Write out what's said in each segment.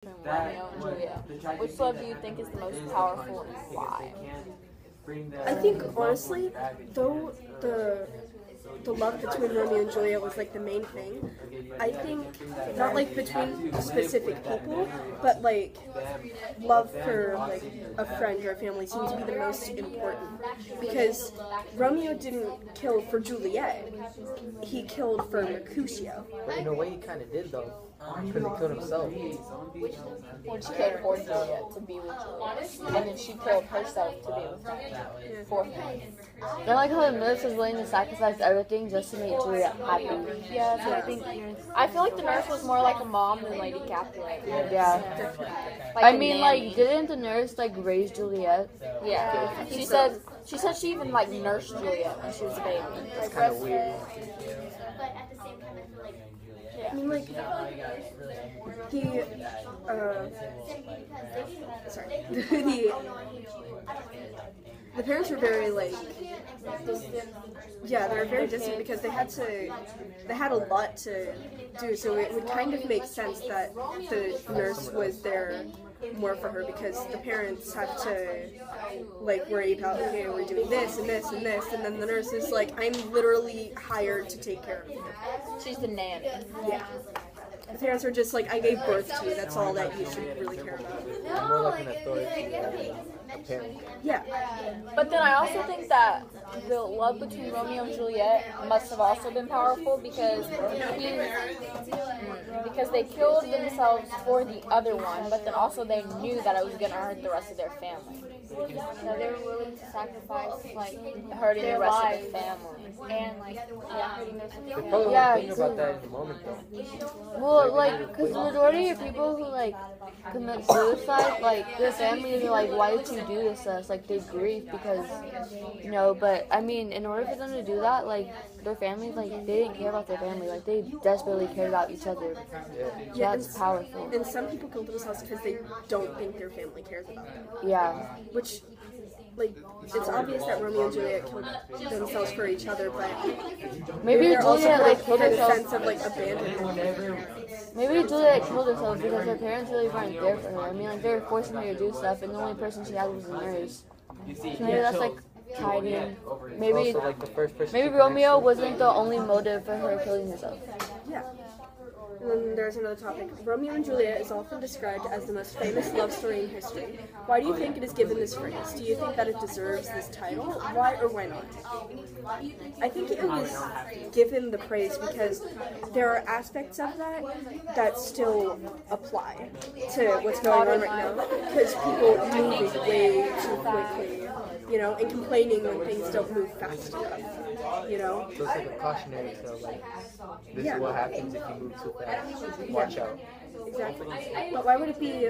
Romeo and Juliet. Which love do you think is the most powerful and why? I think honestly, though the love between Romeo and Juliet was like the main thing, I think not like between specific people, but like love for like a friend or a family seems to be the most important, because Romeo didn't kill for Juliet, he killed for Mercutio. But in a way, he kind of did though, because he killed himself. When she killed for Juliet to be with Juliet, and then she killed herself to be with him. For him. I like how the nurse was willing to sacrifice everything just to make Juliet happy. Yeah, so I feel like the nurse was more like a mom than Lady Capulet. Yeah. Like I a mean, nanny. like, didn't the nurse like raise Juliet? Yeah. She said she even like nursed Juliet when she was a baby. It's kind of weird. I mean, like, the parents were very, like, yeah, they were very distant because they had a lot to do, so it would kind of make sense that the nurse was there more for her, because the parents have to, like, worry about, okay, we're doing this and this and this, and then the nurse is like, I'm literally hired to take care of you. She's the nanny. Yeah. The parents are just like, I gave birth to you, that's all that you should really care about. More like an authority than a parent. Yeah. But then I also think that the love between Romeo and Juliet must have also been powerful, because they killed themselves for the other one, but then also they knew that it was going to hurt the rest of their family. So they were willing to sacrifice, like, Hurting the their rest lives of the family. and, like, hurting their They family. probably Yeah, weren't thinking about that in the moment though. Well, like, because the majority of people who like commit suicide, like their families are like, why did you do this to us? Like they grieve because, you know. But I mean, in order for them to do that, like their families, like they didn't care about their family, like they desperately cared about each other. Yeah, That's powerful. And some people kill themselves because they don't think their family cares about them. Yeah. Which, like, it's obvious that Romeo and Juliet killed themselves for each other, but Maybe they're also Juliet like put killed in a herself. sense of, like, abandonment. Maybe Juliet killed herself because her parents really weren't there for her. I mean, like they were forcing her to do stuff, and the only person she had was a nurse. So maybe that's like tied in. Maybe Also, like the first person. maybe Romeo wasn't the only motive for her killing herself. Yeah. And then there's another topic. Romeo and Juliet is often described as the most famous love story in history. Why do you think it is given this phrase? Do you think that it deserves this title? Why or why not? I think it was given the praise because there are aspects of that still apply to what's going on right now. Because people move way too quickly, you know, and complaining when things don't move fast enough, you know? So it's like a cautionary tale, like this is what happens if you move too fast. Watch out. Exactly. But why would it be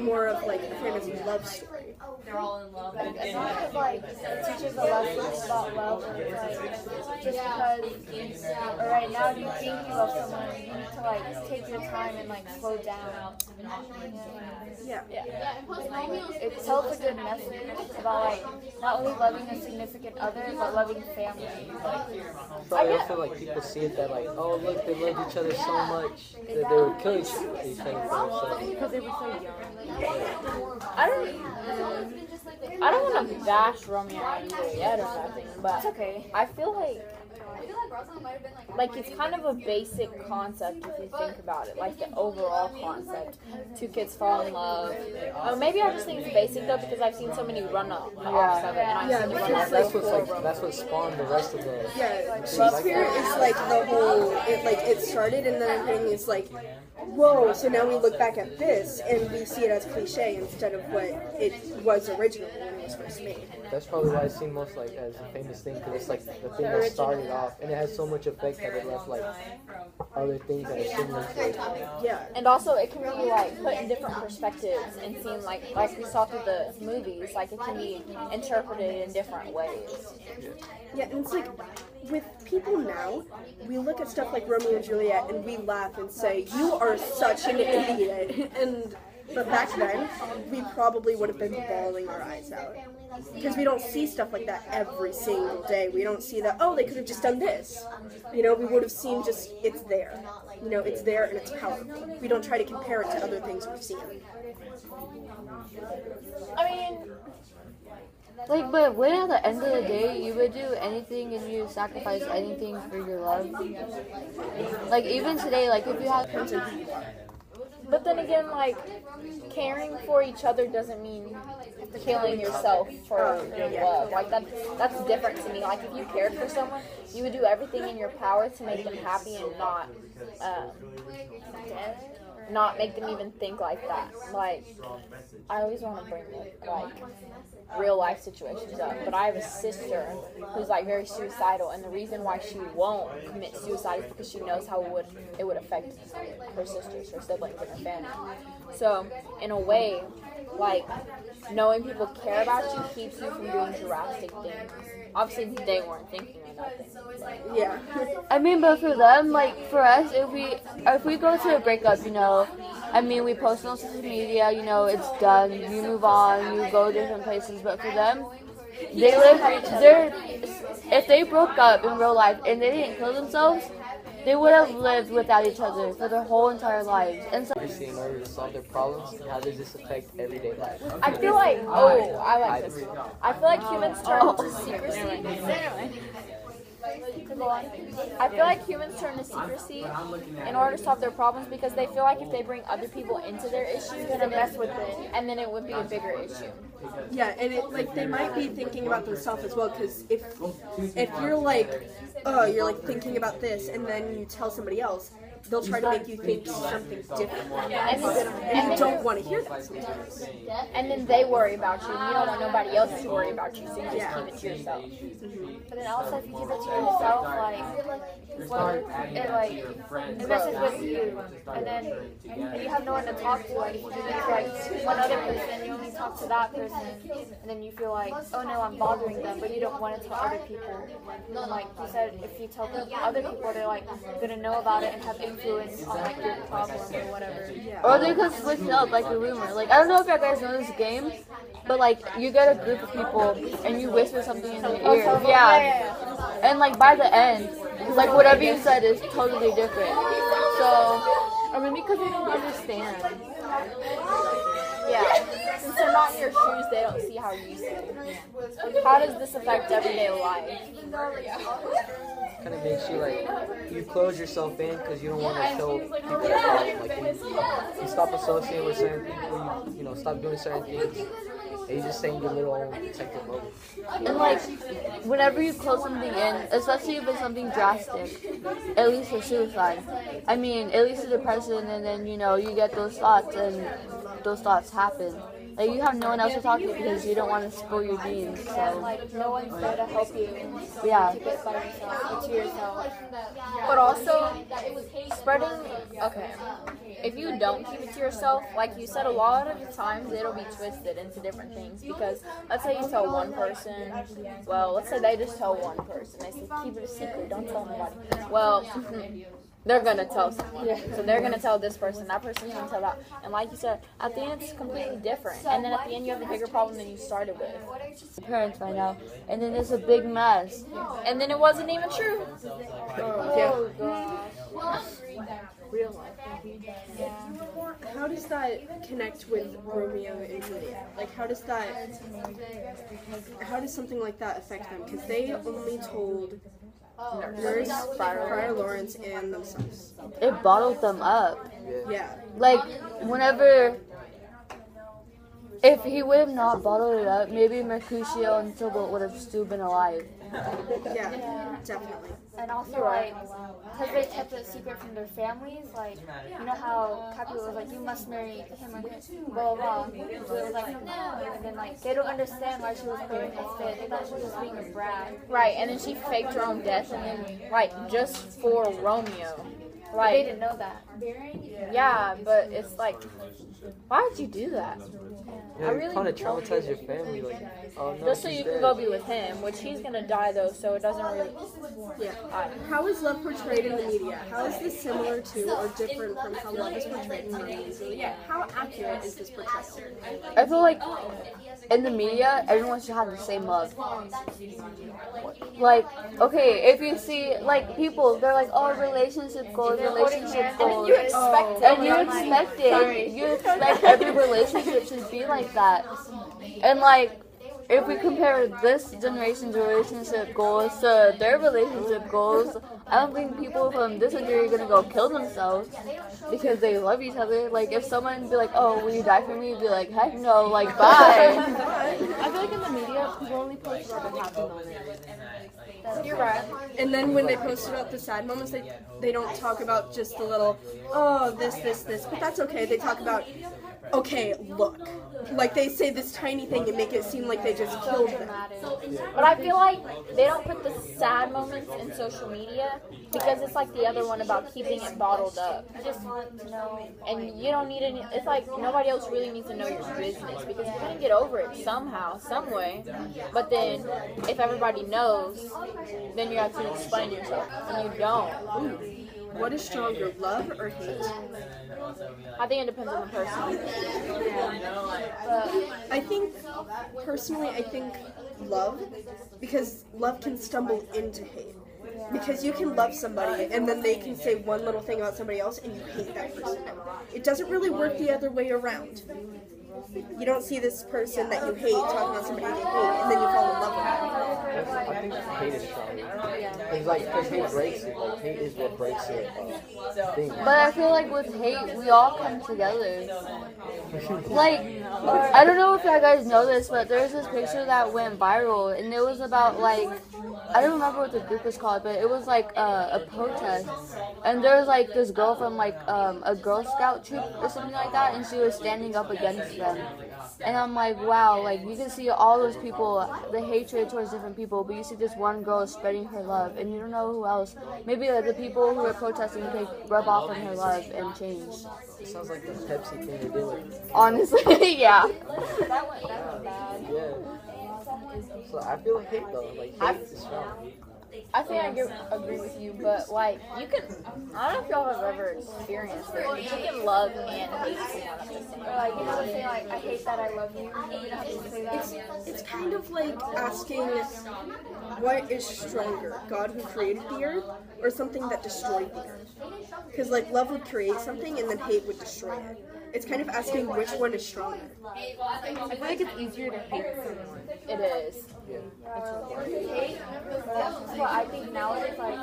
more of like a famous love story? It's not because, like, it teaches a lesson about love, or it's like, just because, or right now, you think you love someone, you need to, like, take your time and, like, slow down. Yeah. It tells a good message about, like, not only loving a significant other, but loving family. So I also feel like people see it that like, oh look, they love each other so much that they would kill each other for themselves. Because they were so young. I don't want to bash Romeo and Juliet or nothing, but It's okay. I feel like it's kind of a basic concept if you think about it, like the overall concept. Two kids fall in love. Maybe I just think it's basic though because I've seen so many run-offs of it, and I've Yeah, seen because run-offs. That's what spawned the rest of the. Yeah, Shakespeare is like the whole, it started and then everything is like, whoa, so now we look back at this and we see it as cliche instead of what it was originally when it was first made. That's probably why it seemed most like as a famous thing because it's like the thing that started off and it has so much effect that it left like other things that are similar to it. Yeah. And also, it can really like put in different perspectives and seem like we saw through the movies, like it can be interpreted in different ways. Yeah, and it's like, with people now, we look at stuff like Romeo and Juliet and we laugh and say, you are such an idiot. And But back then, we probably would have been bawling our eyes out. Because we don't see stuff like that every single day. We don't see that, oh, they could have just done this. You know, we would have seen just, it's there. You know, it's there and it's powerful. We don't try to compare it to other things we've seen. I mean, Like, but when at the end of the day, you would do anything and you sacrifice anything for your love. Like, even today, like, if you have... but then again, like, caring for each other doesn't mean killing yourself for your love. Like, that's different to me. Like, if you cared for someone, you would do everything in your power to make them happy and not make them even think like that. Like, I always want to bring like real life situations up, but I have a sister who's like very suicidal, and the reason why she won't commit suicide is because she knows how it would affect her sisters, her siblings, and her family. So in a way, like, knowing people care about you keeps you from doing drastic things. Obviously, they weren't thinking of nothing. Yeah. I mean, but for them, like, for us, if we go to a breakup, you know, I mean, we post on social media, you know, it's done, you move on, you go different places, but for them, if they broke up in real life and they didn't kill themselves, they would have lived without each other for their whole entire lives. And so, in order to solve their problems, how does this affect everyday life? I feel like, I like this. I feel like humans turn to secrecy. I feel like humans turn to secrecy in order to solve their problems because they feel like if they bring other people into their issues, they're gonna mess with it, and then it would be a bigger issue. Yeah, and it, like, they might be thinking about themselves as well, because if you're like, oh, you're like thinking about this, and then you tell somebody else, they'll try to make you think something different, and you don't want to hear that sometimes. And then they worry about you, and you don't want nobody else to worry about you, so you just keep it to yourself. But then also, if you keep it to yourself, it messes with you, and then you have no one to talk to. Like, if you keep it to like one other person, you only talk to that person, and then you feel like, oh no, I'm bothering them, but you don't want to tell other people. And like you said, if you tell other people, they're like gonna know about it and have influence on like your problem or whatever. or they could switch it up like a rumor. Like, I don't know if you guys know this game, but like you get a group of people and you whisper something in their ear. Yeah. And like by the end, like whatever you said is totally different. So, I mean, because they don't understand. Yeah. Since they're not in your shoes, they don't see how you see. How does this affect everyday life? Kind of makes you like, you close yourself in because you don't want to show people the problem. Like, you stop associating with certain people, you know, stop doing certain things, and you just stay in your little own protective mode. and like whenever you close something in, especially if it's something drastic, at least for suicide. I mean, at least a depression, and then you know you get those thoughts, and those thoughts happen. Like, you have no one else to talk to because you don't want to spill your beans. So Like, no one's there to help you. yeah. Keep it by yourself, or to yourself. But also, spreading, okay, if you don't keep it to yourself, like you said, a lot of the times it'll be twisted into different things. Because let's say you tell one person, well, let's say they just tell one person. They say, keep it a secret, don't tell nobody. Well, they're gonna tell someone. So they're gonna tell this person, that person's gonna tell that. And like you said, at the end it's completely different. And then at the end you have a bigger problem than you started with. Parents find out, and then it's a big mess. And then it wasn't even true. Real life. How does that connect with Romeo and Juliet? Like, how does something like that affect them? Because they only told Nurse, Friar Lawrence, and themselves. It bottled them up. Yeah. Like, whenever, if he would have not bottled it up, maybe Mercutio and Tybalt would have still been alive. Yeah, definitely. And also, like, because they kept it secret from their families, like, you know how Capulet was like, you must marry him or blah, blah, blah. So it was like, no. And then, like, they don't understand why she was putting a fit. They thought she was just being a brat. Right, and then she faked her own death, and then, like, just for Romeo, They Like, didn't know that. yeah, but it's like, why would you do that? Yeah, I you're really trying to don't traumatize your family, like, oh no, Just so she's you can dead. go be with him, which he's gonna die though, so it doesn't really. Yeah. How is love portrayed in the media? How is this similar to or different from how love is portrayed in Romeo and Juliet? How accurate is this portrayal? I feel like in the media, everyone should have the same love. Like, okay, if you see, like, people, they're like, oh, relationship goals, relationship goals. You expect it. And you expect it. You expect every relationship to be like that. And, like, if we compare this generation's relationship goals to their relationship goals, I don't think people from this century are going to go kill themselves because they love each other. Like, if someone be like, oh, will you die for me? You'd be like, heck no, like, bye. I feel like in the media, people only post about the happy moments. You're right. And then when they post about the sad moments, they don't talk about just the little, oh, this. But that's okay. They talk about, okay, look. Like, they say this tiny thing and make it seem like they just killed them. But I feel like they don't put the sad moments in social media because it's like the other one about keeping it bottled up. And you don't need any. It's like nobody else really needs to know your business because you're gonna get over it somehow, some way. But then, if everybody knows, then you have to explain yourself, and you don't. What is stronger, love or hate? I think it depends on the person. I think, personally, I think love, because love can stumble into hate. Because you can love somebody and then they can say one little thing about somebody else and you hate that person. It doesn't really work the other way around. You don't see this person that you hate talking about somebody you hate and then you fall in love with them. I think hate is stronger. It's like, because hate breaks it. Like, hate is what breaks it. Thing. But I feel like with hate, we all come together. Like, I don't know if you guys know this, but there's this picture that went viral, and it was about, like, I don't remember what the group was called, but it was like a protest. And there was like this girl from like a Girl Scout troop or something like that, and she was standing up against them. And I'm like, wow, like you can see all those people, the hatred towards different people, but you see this one girl spreading her love, and you don't know who else. Maybe like, the people who are protesting can rub off on her love and change. It sounds like the Pepsi thing they're doing. Honestly, yeah. That was bad. Yeah. So I feel like hate though. Like hate is strong. I think I agree with you, but like you can. I don't know if y'all have ever experienced it. But you can love and hate someone at the same time. Like, you know, say like, I hate that I love you. You don't have to say that. It's kind of like asking what is stronger, God who created the earth or something that destroyed the earth? Because like love would create something and then hate would destroy it. It's kind of asking which one is stronger. I feel like it's easier to hate someone. It is. That's what I think nowadays, like,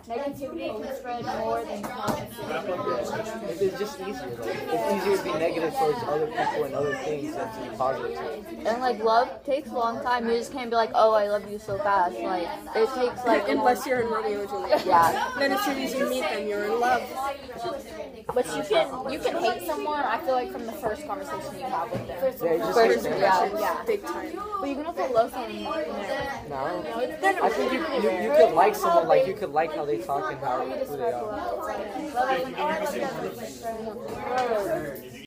negativity can spread more than positivity. It's just easier. Like, it's easier to be negative towards other people and other things than to be positive. And like love takes a long time. You just can't be like, oh, I love you so fast. Like it takes like Unless you're in Romeo and Juliet. yeah. Then as soon as you meet them, you're in love. But you can hate someone. I feel like from the first conversation you have with them. Yeah, you just First hate them. yeah. Big time. But you can also love someone. No. I think you could like someone, like you could like how they talk and how who they are.